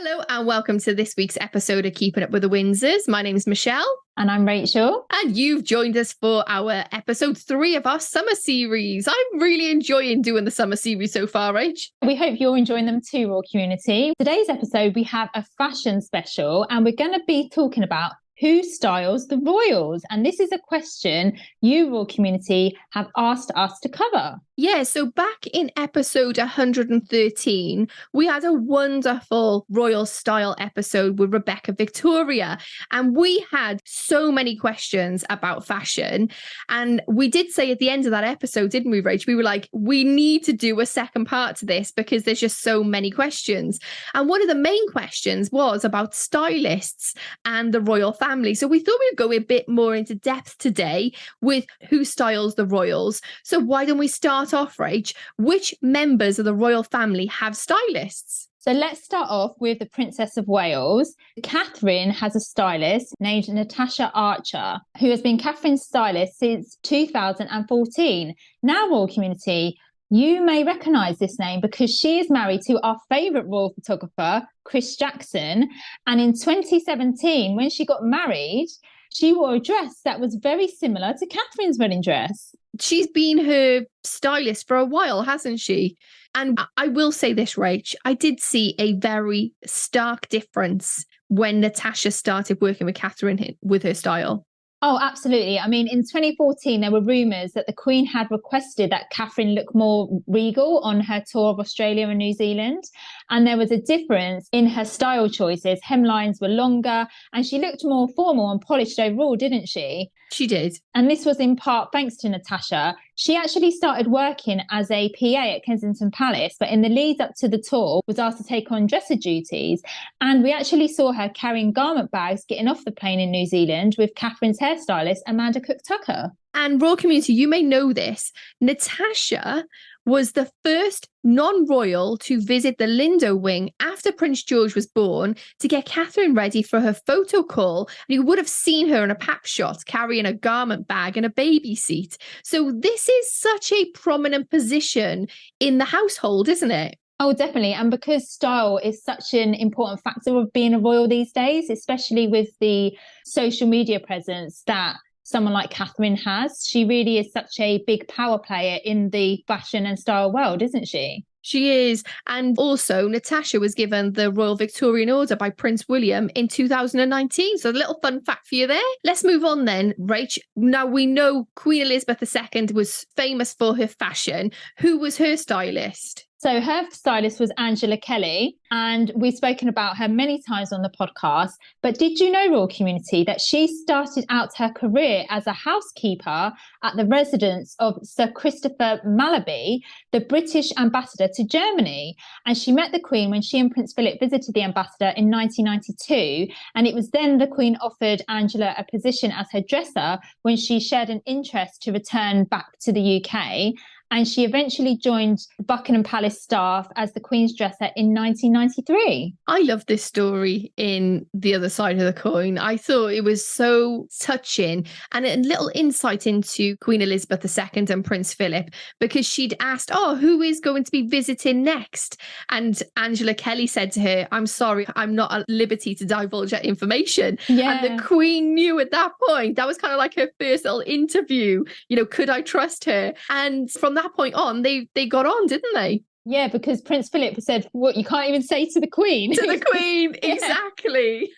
Hello and welcome to this week's episode of Keeping Up with the Windsors. My name is Michelle. And I'm Rachel. And you've joined us for our episode 3 of our summer series. I'm really enjoying doing the summer series so far, Rach. We hope you're enjoying them too, Royal Community. Today's episode, we have a fashion special and we're going to be talking about who styles the royals? And this is a question you, Royal Community, have asked us to cover. Yeah, so back in episode 113, we had a wonderful royal style episode with Rebecca Victoria, and we had so many questions about fashion. And we did say at the end of that episode, didn't we, Rach? We were like, we need to do a second part to this because there's just so many questions. And one of the main questions was about stylists and the royal family. So we thought we'd go a bit more into depth today with who styles the royals. So why don't we start off, Rach? Which members of the royal family have stylists? So let's start off with the Princess of Wales. Catherine has a stylist named Natasha Archer, who has been Catherine's stylist since 2014. Now, Royal Community, you may recognise this name because she is married to our favourite royal photographer, Chris Jackson. And in 2017, when she got married, she wore a dress that was very similar to Catherine's wedding dress. She's been her stylist for a while, hasn't she? And I will say this, Rach, I did see a very stark difference when Natasha started working with Catherine with her style. Oh, absolutely. I mean, in 2014, there were rumours that the Queen had requested that Catherine look more regal on her tour of Australia and New Zealand. And there was a difference in her style choices. Hemlines were longer and she looked more formal and polished overall, didn't she? She did. And this was in part thanks to Natasha. She actually started working as a PA at Kensington Palace, but in the lead up to the tour was asked to take on dresser duties. And we actually saw her carrying garment bags getting off the plane in New Zealand with Catherine's hairstylist, Amanda Cook-Tucker. And Royal Community, you may know this, Natasha was the first non-royal to visit the Lindo wing after Prince George was born to get Catherine ready for her photo call. And you would have seen her in a pap shot carrying a garment bag and a baby seat. So this is such a prominent position in the household, isn't it? Oh, definitely. And because style is such an important factor of being a royal these days, especially with the social media presence that someone like Catherine has, she really is such a big power player in the fashion and style world, isn't she? She is. And also, Natasha was given the Royal Victorian Order by Prince William in 2019. So a little fun fact for you there. Let's move on then, Rach. Now, we know Queen Elizabeth II was famous for her fashion. Who was her stylist? So her stylist was Angela Kelly, and we've spoken about her many times on the podcast. But did you know, Royal Community, that she started out her career as a housekeeper at the residence of Sir Christopher Malaby, the British ambassador to Germany? And she met the Queen when she and Prince Philip visited the ambassador in 1992. And it was then the Queen offered Angela a position as her dresser when she shared an interest to return back to the UK. And she eventually joined the Buckingham Palace staff as the Queen's dresser in 1993. I love this story in The Other Side of the Coin. I thought it was so touching and a little insight into Queen Elizabeth II and Prince Philip, because she'd asked, who is going to be visiting next? And Angela Kelly said to her, I'm sorry, I'm not at liberty to divulge that information. Yeah. And the Queen knew at that point, that was kind of like her first little interview, could I trust her? And from that point on, they got on, didn't they? Yeah, because Prince Philip said, what, you can't even say to the Queen? To the Queen, exactly.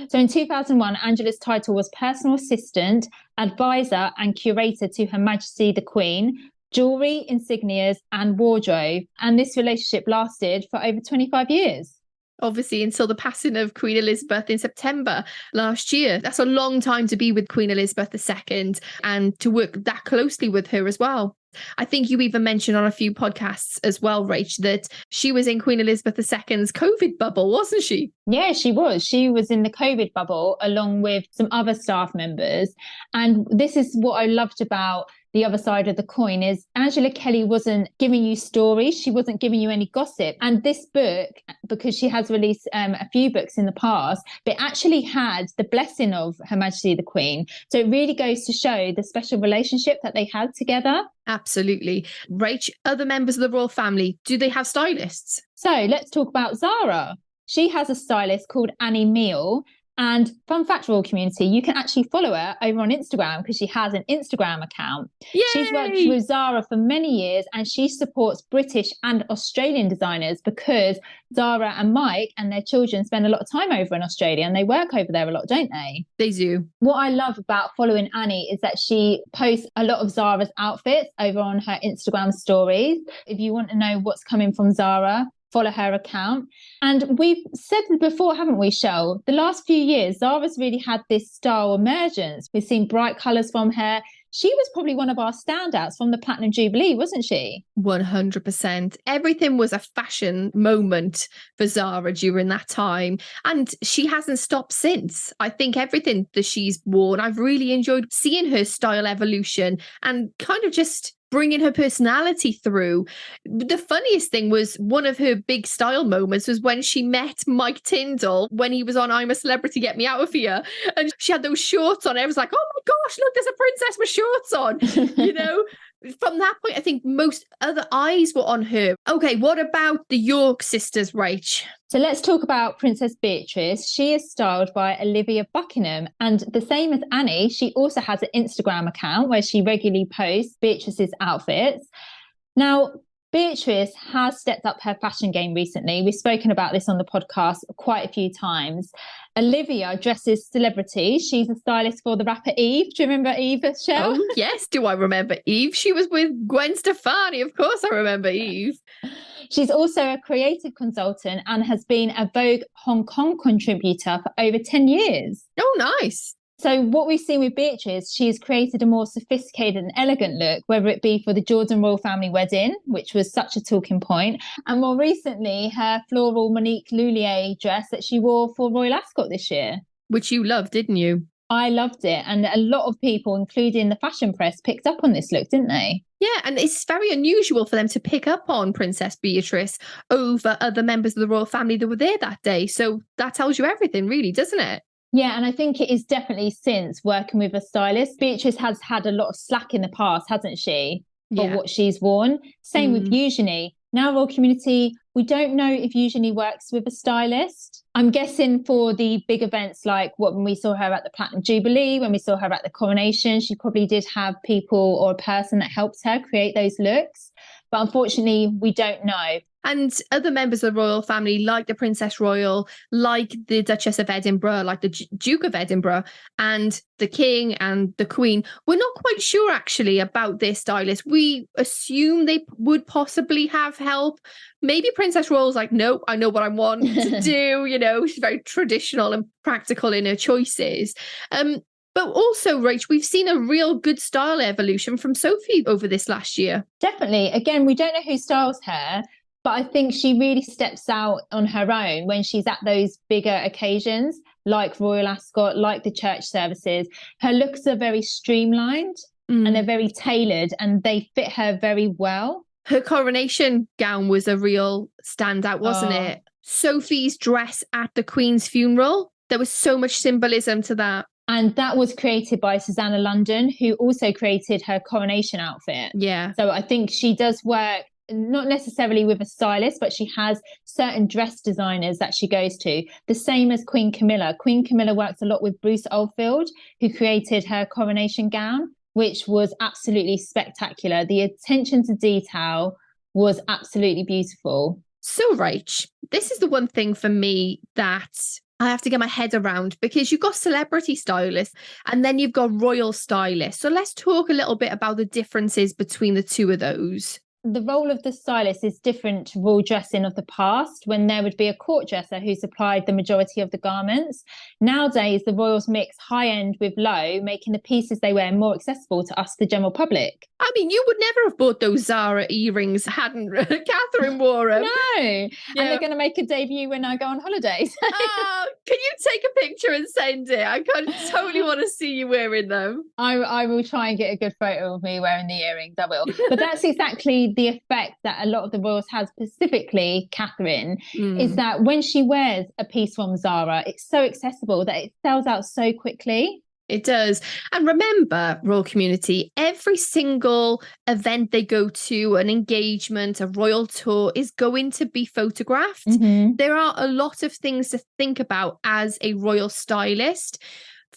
So in 2001, Angela's title was personal assistant, advisor and curator to Her Majesty the Queen, jewellery, insignias and wardrobe. And this relationship lasted for over 25 years. Obviously, until the passing of Queen Elizabeth in September last year. That's a long time to be with Queen Elizabeth II and to work that closely with her as well. I think you even mentioned on a few podcasts as well, Rach, that she was in Queen Elizabeth II's COVID bubble, wasn't she? Yeah, she was. She was in the COVID bubble along with some other staff members. And this is what I loved about The Other Side of the Coin is Angela Kelly wasn't giving you stories. She wasn't giving you any gossip. And this book, because she has released a few books in the past, but it actually had the blessing of Her Majesty the Queen. So it really goes to show the special relationship that they had together. Absolutely. Rach, other members of the royal family, do they have stylists? So let's talk about Zara. She has a stylist called Annie Meal. And fun fact, Royal Community, you can actually follow her over on Instagram because she has an Instagram account. Yay! She's worked with Zara for many years and she supports British and Australian designers because Zara and Mike and their children spend a lot of time over in Australia and they work over there a lot, don't they? They do. What I love about following Annie is that she posts a lot of Zara's outfits over on her Instagram stories. If you want to know what's coming from Zara, follow her account. And we've said before, haven't we, Shell? The last few years, Zara's really had this style emergence. We've seen bright colours from her. She was probably one of our standouts from the Platinum Jubilee, wasn't she? 100%. Everything was a fashion moment for Zara during that time. And she hasn't stopped since. I think everything that she's worn, I've really enjoyed seeing her style evolution and kind of just bringing her personality through. The funniest thing was one of her big style moments was when she met Mike Tyndall when he was on I'm a Celebrity, Get Me Out of Here. And she had those shorts on. I was like, oh my gosh, look, there's a princess with shorts on, you know? From that point, I think most other eyes were on her. Okay, what about the York sisters, Rach? So let's talk about Princess Beatrice. She is styled by Olivia Buckingham. And the same as Annie, she also has an Instagram account where she regularly posts Beatrice's outfits. Now, Beatrice has stepped up her fashion game recently. We've spoken about this on the podcast quite a few times. Olivia dresses celebrities. She's a stylist for the rapper Eve. Do you remember Eve, Shell? Oh, yes. Do I remember Eve? She was with Gwen Stefani. Of course I remember Eve. She's also a creative consultant and has been a Vogue Hong Kong contributor for over 10 years. Oh, nice. So what we've seen with Beatrice, she has created a more sophisticated and elegant look, whether it be for the Jordan royal family wedding, which was such a talking point, and more recently, her floral Monique Lullier dress that she wore for Royal Ascot this year. Which you loved, didn't you? I loved it. And a lot of people, including the fashion press, picked up on this look, didn't they? Yeah, and it's very unusual for them to pick up on Princess Beatrice over other members of the royal family that were there that day. So that tells you everything, really, doesn't it? Yeah, and I think it is definitely since working with a stylist. Beatrice has had a lot of slack in the past, hasn't she, for what she's worn. Same with Eugenie. Now, Royal Community, we don't know if Eugenie works with a stylist. I'm guessing for the big events like when we saw her at the Platinum Jubilee, when we saw her at the coronation, she probably did have people or a person that helped her create those looks. But unfortunately, we don't know. And other members of the royal family, like the Princess Royal, like the Duchess of Edinburgh, like the Duke of Edinburgh, and the King and the Queen, we're not quite sure actually about their stylist. We assume they would possibly have help. Maybe Princess Royal's like, nope, I know what I want to do. You know, she's very traditional and practical in her choices. But also, Rach, we've seen a real good style evolution from Sophie over this last year. Definitely. Again, we don't know who styles her, but I think she really steps out on her own when she's at those bigger occasions, like Royal Ascot, like the church services. Her looks are very streamlined and they're very tailored and they fit her very well. Her coronation gown was a real standout, wasn't it? Sophie's dress at the Queen's funeral, there was so much symbolism to that. And that was created by Susanna London, who also created her coronation outfit. Yeah. So I think she does work not necessarily with a stylist, but she has certain dress designers that she goes to. The same as Queen Camilla. Queen Camilla works a lot with Bruce Oldfield, who created her coronation gown, which was absolutely spectacular. The attention to detail was absolutely beautiful. So, Rach, this is the one thing for me that I have to get my head around, because you've got celebrity stylists and then you've got royal stylists. So let's talk a little bit about the differences between the two of those. The role of the stylist is different to royal dressing of the past, when there would be a court dresser who supplied the majority of the garments. Nowadays, the royals mix high end with low, making the pieces they wear more accessible to us, the general public. I mean, you would never have bought those Zara earrings, hadn't Catherine wore them. No, and they're going to make a debut when I go on holidays. Oh, can you take a picture and send it? I totally want to see you wearing them. I will try and get a good photo of me wearing the earrings, I will. But that's exactly the effect that a lot of the royals have, specifically Catherine, is that when she wears a piece from Zara, it's so accessible that it sells out so quickly. It does. And remember, royal community, every single event they go to, an engagement, a royal tour, is going to be photographed. Mm-hmm. There are a lot of things to think about as a royal stylist.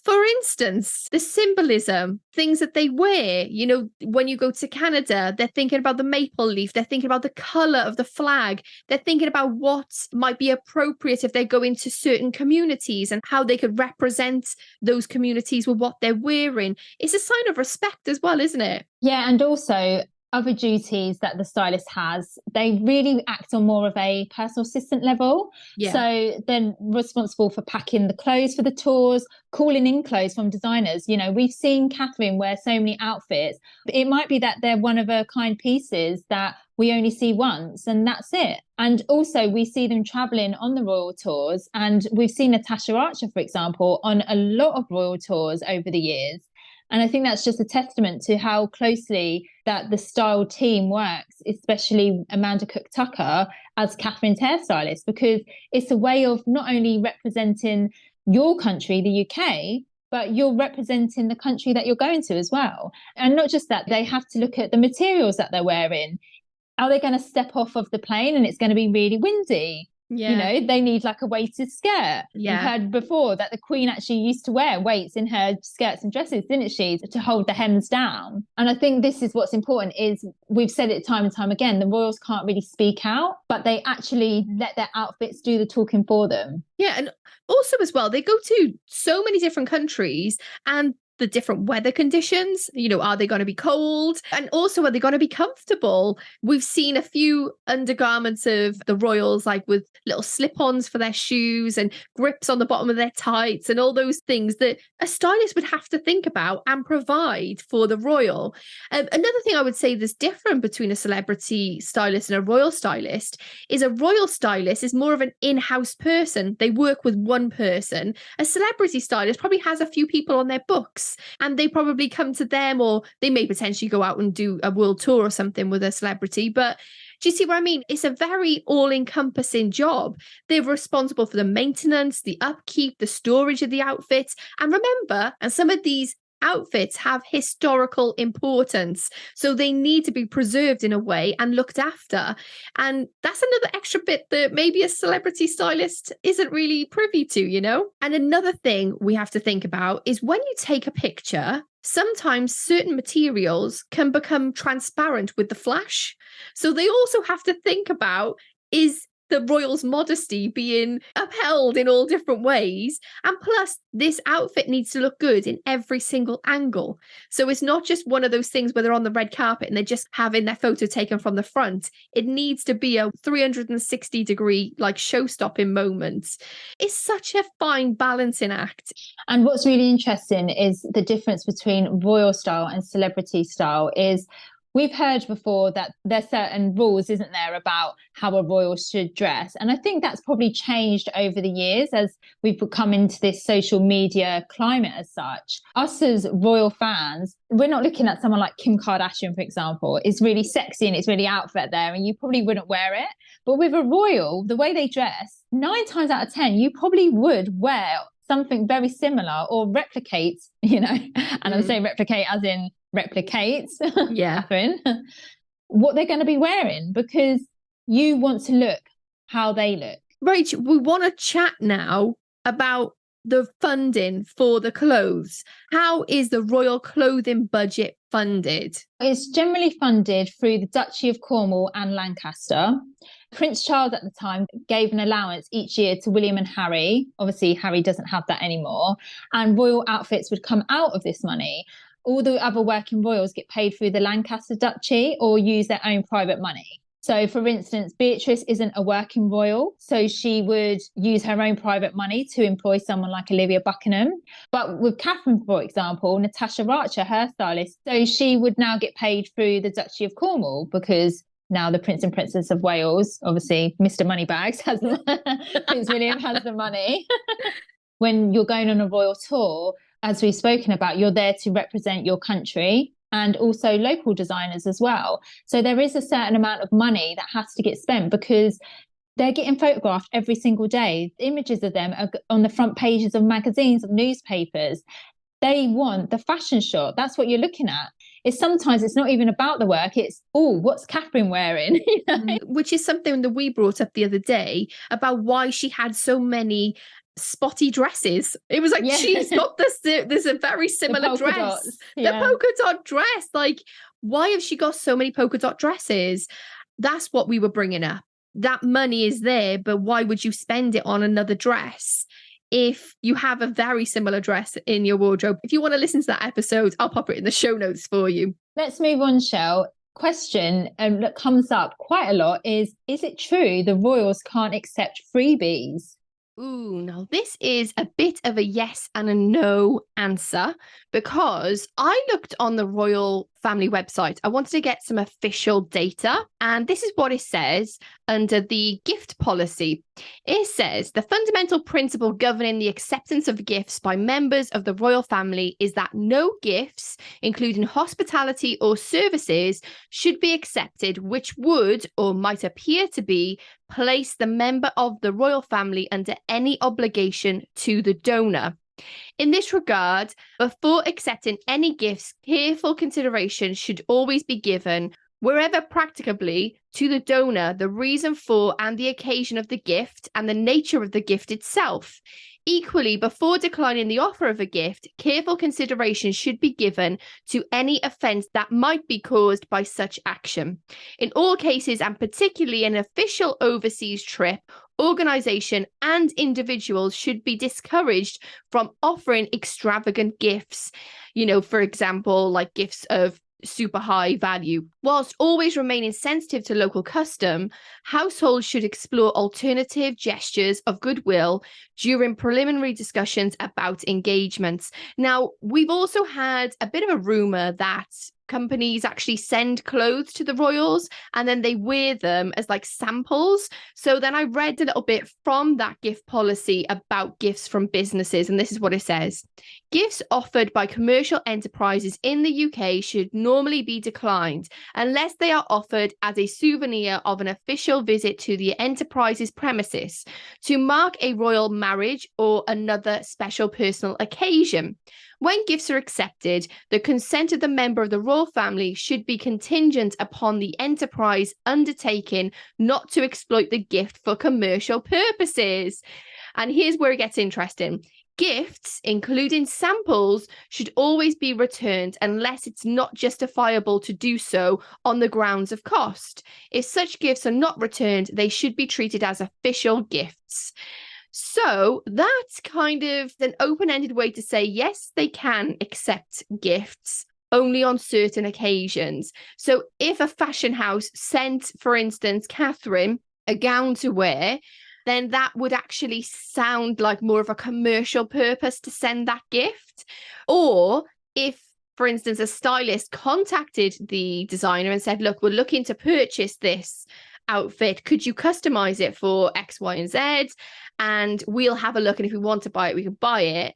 For instance, the symbolism, things that they wear. You know, when you go to Canada, they're thinking about the maple leaf. They're thinking about the colour of the flag. They're thinking about what might be appropriate if they go into certain communities and how they could represent those communities with what they're wearing. It's a sign of respect as well, isn't it? Yeah, and also other duties that the stylist has, they really act on more of a personal assistant level. Yeah. So they're responsible for packing the clothes for the tours, calling in clothes from designers. You know, we've seen Catherine wear so many outfits. It might be that they're one of a kind pieces that we only see once and that's it. And also we see them traveling on the royal tours, and we've seen Natasha Archer, for example, on a lot of royal tours over the years. And I think that's just a testament to how closely that the style team works, especially Amanda Cook-Tucker as Catherine's hairstylist, because it's a way of not only representing your country, the UK, but you're representing the country that you're going to as well. And not just that, they have to look at the materials that they're wearing. Are they going to step off of the plane and it's going to be really windy? Yeah. You know, they need like a weighted skirt. Yeah. We've heard before that the Queen actually used to wear weights in her skirts and dresses, didn't she, to hold the hems down. And I think this is what's important, is we've said it time and time again, the royals can't really speak out, but they actually let their outfits do the talking for them. Yeah, and also as well, they go to so many different countries and the different weather conditions. You know, are they going to be cold? And also, are they going to be comfortable? We've seen a few undergarments of the royals, like with little slip-ons for their shoes and grips on the bottom of their tights and all those things that a stylist would have to think about and provide for the royal. Another thing I would say that's different between a celebrity stylist and a royal stylist is a royal stylist is more of an in-house person. They work with one person. A celebrity stylist probably has a few people on their books, and they probably come to them, or they may potentially go out and do a world tour or something with a celebrity. But do you see what I mean? It's a very all-encompassing job. They're responsible for the maintenance, the upkeep, the storage of the outfits. And remember, and some of these outfits have historical importance, so they need to be preserved in a way and looked after. And that's another extra bit that maybe a celebrity stylist isn't really privy to, you know? And another thing we have to think about is when you take a picture, sometimes certain materials can become transparent with the flash. So they also have to think about, is the royals' modesty being upheld in all different ways? And plus, this outfit needs to look good in every single angle. So it's not just one of those things where they're on the red carpet and they're just having their photo taken from the front. It needs to be a 360-degree, like, show-stopping moment. It's such a fine balancing act. And what's really interesting is the difference between royal style and celebrity style is we've heard before that there's certain rules, isn't there, about how a royal should dress. And I think that's probably changed over the years as we've come into this social media climate as such. Us as royal fans, we're not looking at someone like Kim Kardashian, for example. It's really sexy and it's really outfit there, and you probably wouldn't wear it. But with a royal, the way they dress, 9 times out of 10, you probably would wear something very similar or replicate, you know, and I'm saying replicate as in replicates, yeah, Catherine, what they're going to be wearing, because you want to look how they look. Rach, we want to chat now about the funding for the clothes. How is the royal clothing budget funded? It's generally funded through the Duchy of Cornwall and Lancaster. Prince Charles at the time gave an allowance each year to William and Harry. Obviously, Harry doesn't have that anymore. And royal outfits would come out of this money. All the other working royals get paid through the Lancaster Duchy or use their own private money. So, for instance, Beatrice isn't a working royal, so she would use her own private money to employ someone like Olivia Buckingham. But with Catherine, for example, Natasha Archer, her stylist, so she would now get paid through the Duchy of Cornwall, because now the Prince and Princess of Wales, obviously Mr. Moneybags, has Prince William has the money. When you're going on a royal tour, as we've spoken about, you're there to represent your country and also local designers as well. So there is a certain amount of money that has to get spent because they're getting photographed every single day. Images of them are on the front pages of magazines, of newspapers. They want the fashion shot. That's what you're looking at. Sometimes it's not even about the work. It's, oh, what's Catherine wearing? You know? Which is something that we brought up the other day about why she had so many spotty dresses. It was like, she's got there's a very similar dress. Dots. The polka dot dress. Like, why has she got so many polka dot dresses? That's what we were bringing up. That money is there, but why would you spend it on another dress if you have a very similar dress in your wardrobe? If you want to listen to that episode, I'll pop it in the show notes for you. Let's move on, Shell. Question that comes up quite a lot is it true the royals can't accept freebies? Ooh, now this is a bit of a yes and a no answer, because I looked on the royal family website. I wanted to get some official data, and this is what it says under the gift policy. It says the fundamental principle governing the acceptance of gifts by members of the royal family is that no gifts, including hospitality or services, should be accepted which would or might appear to be place the member of the royal family under any obligation to the donor. In this regard, before accepting any gifts, careful consideration should always be given, wherever practicably, to the donor, the reason for and the occasion of the gift and the nature of the gift itself. Equally, before declining the offer of a gift, careful consideration should be given to any offence that might be caused by such action. In all cases, and particularly an official overseas trip, organisation and individuals should be discouraged from offering extravagant gifts. You know, for example, like gifts of super high value. Whilst always remaining sensitive to local custom, households should explore alternative gestures of goodwill during preliminary discussions about engagements. Now, we've also had a bit of a rumour that companies actually send clothes to the royals and then they wear them as like samples. So then I read a little bit from that gift policy about gifts from businesses, and this is what it says. Gifts offered by commercial enterprises in the UK should normally be declined unless they are offered as a souvenir of an official visit to the enterprise's premises, to mark a royal marriage or another special personal occasion. When gifts are accepted, the consent of the member of the royal family should be contingent upon the enterprise undertaking not to exploit the gift for commercial purposes. And here's where it gets interesting. Gifts, including samples, should always be returned unless it's not justifiable to do so on the grounds of cost. If such gifts are not returned, they should be treated as official gifts. So that's kind of an open-ended way to say, yes, they can accept gifts only on certain occasions. So if a fashion house sent, for instance, Catherine a gown to wear, then that would actually sound like more of a commercial purpose to send that gift. Or if, for instance, a stylist contacted the designer and said, look, we're looking to purchase this outfit. Could you customize it for X, Y, and Z? And we'll have a look. And if we want to buy it, we can buy it.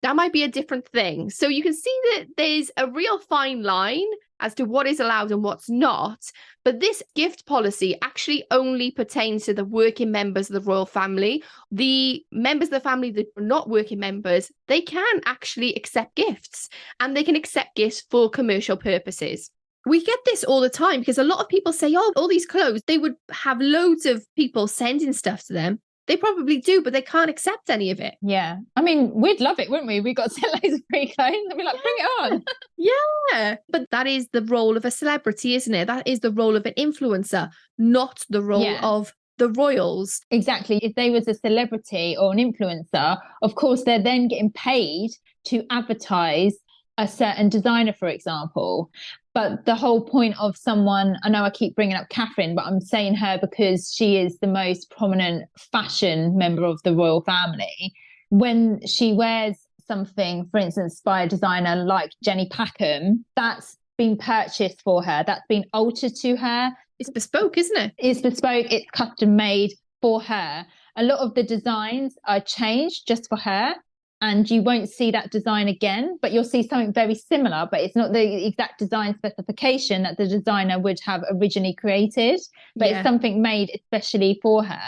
That might be a different thing. So you can see that there's a real fine line as to what is allowed and what's not. But this gift policy actually only pertains to the working members of the royal family. The members of the family that are not working members, they can actually accept gifts, and they can accept gifts for commercial purposes. We get this all the time because a lot of people say, oh, all these clothes, they would have loads of people sending stuff to them. They probably do, but they can't accept any of it. Yeah. I mean, we'd love it, wouldn't we? We got sent loads of free clothes and we're like, bring it on. Yeah. But that is the role of a celebrity, isn't it? That is the role of an influencer, not the role of the royals. Exactly. If they was a celebrity or an influencer, of course, they're then getting paid to advertise a certain designer, for example. But the whole point of someone, I know I keep bringing up Catherine, but I'm saying her because she is the most prominent fashion member of the royal family. When she wears something, for instance, by a designer like Jenny Packham, that's been purchased for her. That's been altered to her. It's bespoke, isn't it? It's bespoke. It's custom made for her. A lot of the designs are changed just for her. And you won't see that design again, but you'll see something very similar, but it's not the exact design specification that the designer would have originally created, but it's something made especially for her.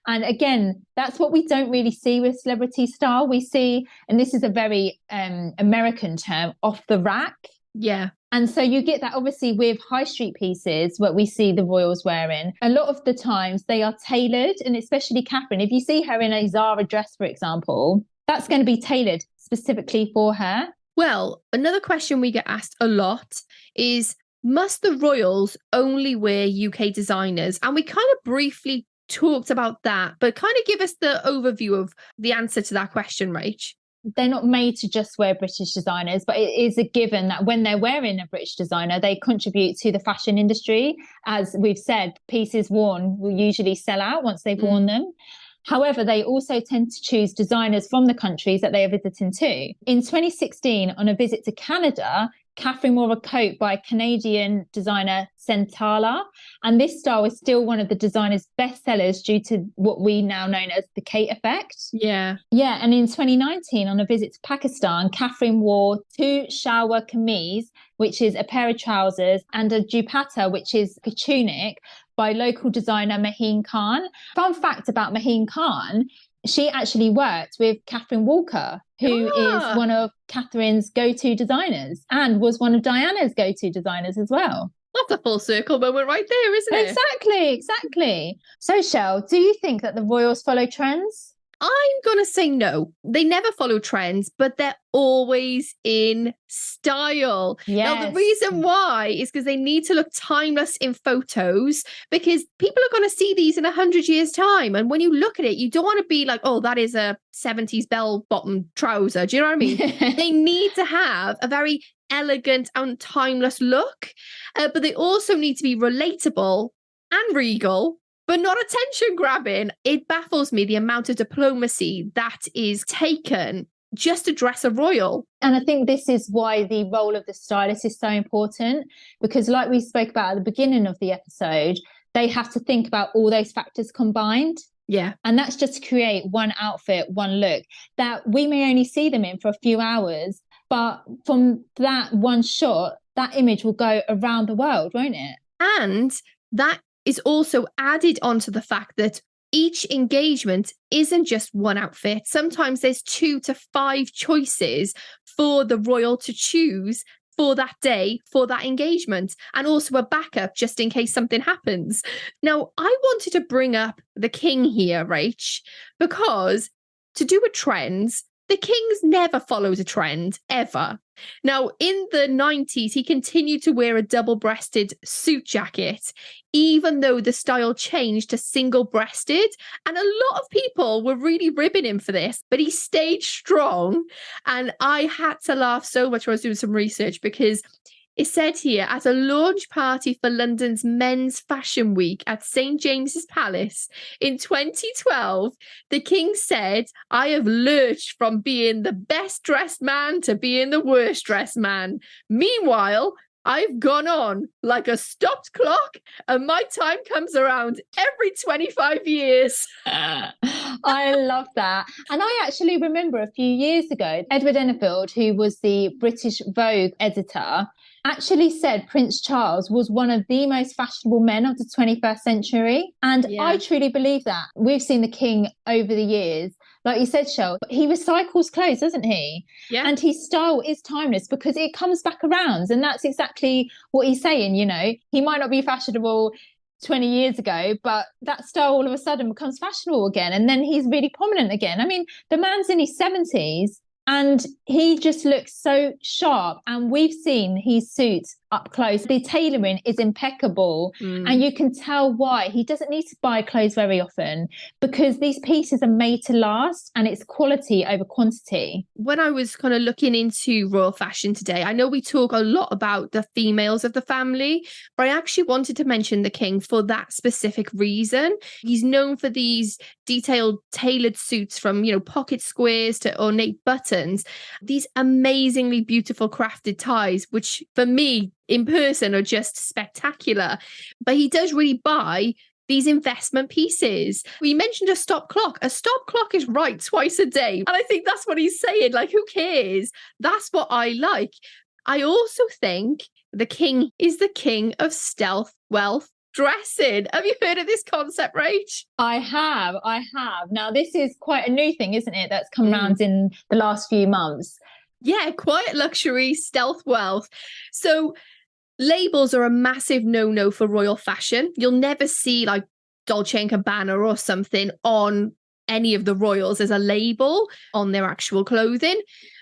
And again, that's what we don't really see with celebrity style. We see, and this is a very American term, off the rack. Yeah. And so you get that obviously with high street pieces, what we see the royals wearing. A lot of the times they are tailored, and especially Catherine, if you see her in a Zara dress, for example, that's going to be tailored specifically for her. Well, another question we get asked a lot is, must the royals only wear UK designers? And we kind of briefly talked about that, but kind of give us the overview of the answer to that question, Rach. They're not made to just wear British designers, but it is a given that when they're wearing a British designer, they contribute to the fashion industry. As we've said, pieces worn will usually sell out once they've worn them. However, they also tend to choose designers from the countries that they are visiting to. In 2016, on a visit to Canada, Catherine wore a coat by Canadian designer Centala, and this style is still one of the designer's best sellers due to what we now know as the Kate effect. Yeah. Yeah, and in 2019, on a visit to Pakistan, Catherine wore two shalwar kameez, which is a pair of trousers, and a dupatta, which is a tunic, by local designer Maheen Khan. Fun fact about Maheen Khan, she actually worked with Catherine Walker, who is one of Catherine's go-to designers and was one of Diana's go-to designers as well. That's a full circle moment right there, isn't it? Exactly. So, Shell, do you think that the royals follow trends? I'm going to say no. They never follow trends, but they're always in style. Yes. Now, the reason why is because they need to look timeless in photos, because people are going to see these in 100 years' time. And when you look at it, you don't want to be like, oh, that is a 70s bell-bottom trouser. Do you know what I mean? They need to have a very elegant and timeless look, but they also need to be relatable and regal, but not attention grabbing. It baffles me the amount of diplomacy that is taken just to dress a royal. And I think this is why the role of the stylist is so important, because like we spoke about at the beginning of the episode, they have to think about all those factors combined. Yeah. And that's just to create one outfit, one look that we may only see them in for a few hours, but from that one shot, that image will go around the world, won't it? And that is also added onto the fact that each engagement isn't just one outfit. Sometimes there's 2 to 5 choices for the royal to choose for that day, for that engagement, and also a backup just in case something happens. Now, I wanted to bring up the king here, Rach, because to do with trends, the king's never follows a trend, ever. Now, in the 90s, he continued to wear a double-breasted suit jacket, even though the style changed to single-breasted. And a lot of people were really ribbing him for this, but he stayed strong. And I had to laugh so much when I was doing some research, because it said here, at a launch party for London's Men's Fashion Week at St. James's Palace in 2012, the king said, "I have lurched from being the best dressed man to being the worst dressed man. Meanwhile, I've gone on like a stopped clock, and my time comes around every 25 years. I love that. And I actually remember a few years ago, Edward Enfield, who was the British Vogue editor, actually said Prince Charles was one of the most fashionable men of the 21st century. And I truly believe that. We've seen the king over the years. Like you said, Shell, he recycles clothes, doesn't he? Yeah. And his style is timeless because it comes back around. And that's exactly what he's saying, you know. He might not be fashionable 20 years ago, but that style all of a sudden becomes fashionable again. And then he's really prominent again. I mean, the man's in his 70s and he just looks so sharp. And we've seen his suits up close. The tailoring is impeccable. And you can tell why. He doesn't need to buy clothes very often because these pieces are made to last and it's quality over quantity. When I was kind of looking into royal fashion today, I know we talk a lot about the females of the family, but I actually wanted to mention the king for that specific reason. He's known for these detailed tailored suits from, you know, pocket squares to ornate buttons, these amazingly beautiful crafted ties, which for me in person are just spectacular. But he does really buy these investment pieces. We mentioned a stop clock. A stop clock is right twice a day. And I think that's what he's saying. Like, who cares? That's what I like. I also think the king is the king of stealth wealth. dressing. Have you heard of this concept, Rach? I have. Now, this is quite a new thing, isn't it? That's come around in the last few months. Yeah, quiet luxury, stealth wealth. So labels are a massive no-no for royal fashion. You'll never see like Dolce & Gabbana or something on any of the royals as a label on their actual clothing.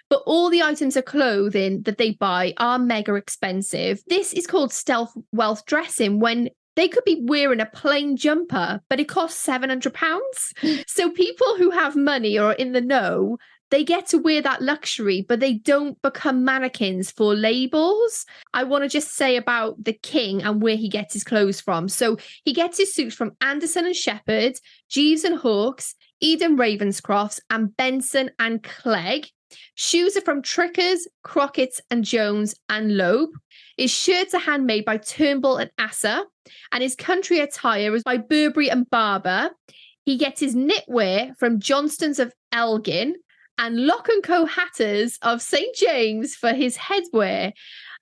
But all the items of clothing that they buy are mega expensive. This is called stealth wealth dressing, when they could be wearing a plain jumper, but it costs £700. So people who have money or are in the know, they get to wear that luxury, but they don't become mannequins for labels. I want to just say about the king and where he gets his clothes from. So he gets his suits from Anderson and Shepherd, Jeeves and Hawkes, Eden Ravenscrofts, and Benson and Clegg. Shoes are from Trickers, Crockett's and Jones and Loeb. His shirts are handmade by Turnbull and Asser, and his country attire is by Burberry and Barber. He gets his knitwear from Johnston's of Elgin and Lock & Co Hatters of St. James for his headwear.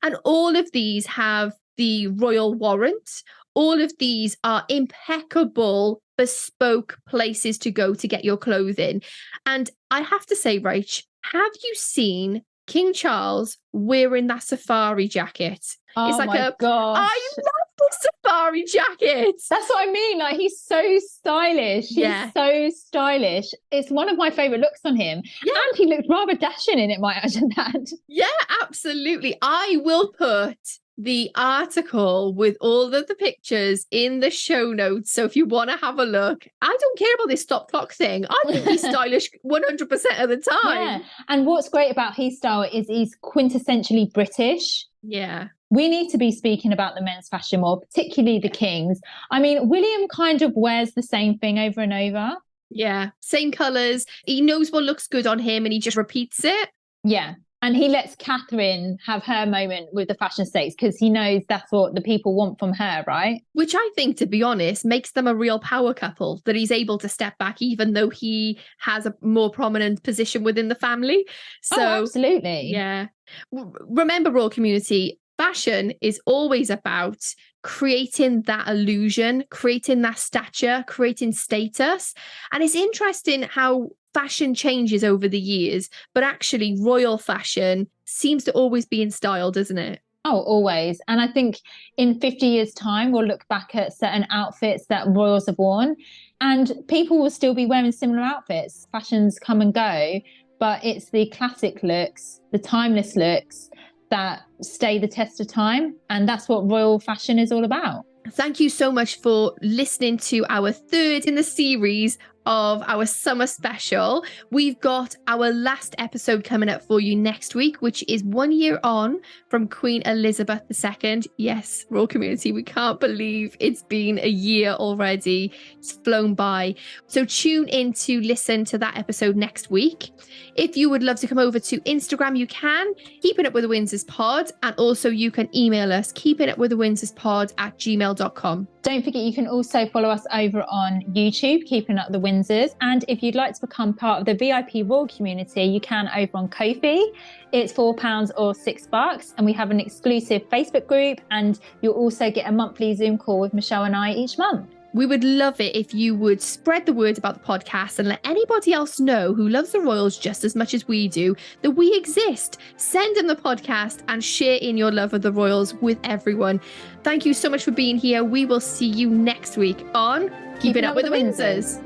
And all of these have the royal warrant. All of these are impeccable, bespoke places to go to get your clothing. And I have to say, Rach, have you seen King Charles wearing that safari jacket? Oh, it's like my gosh. I love the safari jacket. That's what I mean. Like, he's so stylish. He's so stylish. It's one of my favorite looks on him. Yeah. And he looked rather dashing in it, might I add that? Yeah, absolutely. I will put the article with all of the pictures in the show notes. So if you want to have a look, I don't care about this stop clock thing. I think he's stylish 100% of the time. Yeah. And what's great about his style is he's quintessentially British. Yeah. We need to be speaking about the men's fashion more, particularly the kings. I mean, William kind of wears the same thing over and over. Yeah. Same colours. He knows what looks good on him and he just repeats it. Yeah. And he lets Catherine have her moment with the fashion states because he knows that's what the people want from her, right? Which I think, to be honest, makes them a real power couple, that he's able to step back even though he has a more prominent position within the family. So, absolutely. Yeah. Remember, royal community, fashion is always about creating that illusion, creating that stature, creating status. And it's interesting how fashion changes over the years, but actually royal fashion seems to always be in style, doesn't it? Oh, always. And I think in 50 years' time, we'll look back at certain outfits that royals have worn and people will still be wearing similar outfits. Fashions come and go, but it's the classic looks, the timeless looks that stay the test of time. And that's what royal fashion is all about. Thank you so much for listening to our third in the series of our summer special. We've got our last episode coming up for you next week, which is 1 year on from Queen Elizabeth II. Yes, royal community, we can't believe it's been a year already. It's flown by. So tune in to listen to that episode next week. If you would love to come over to Instagram, you can. Keeping Up with the Windsors Pod. And also you can email us, keepingupwiththewindsorspod@gmail.com. Don't forget, you can also follow us over on YouTube, Keeping Up the Windsors. And if you'd like to become part of the VIP Royal community, you can over on Ko-fi. It's £4 or $6. And we have an exclusive Facebook group. And you'll also get a monthly Zoom call with Michelle and I each month. We would love it if you would spread the word about the podcast and let anybody else know who loves the royals just as much as we do that we exist. Send them the podcast and share in your love of the royals with everyone. Thank you so much for being here. We will see you next week on Keeping Up with the Windsors.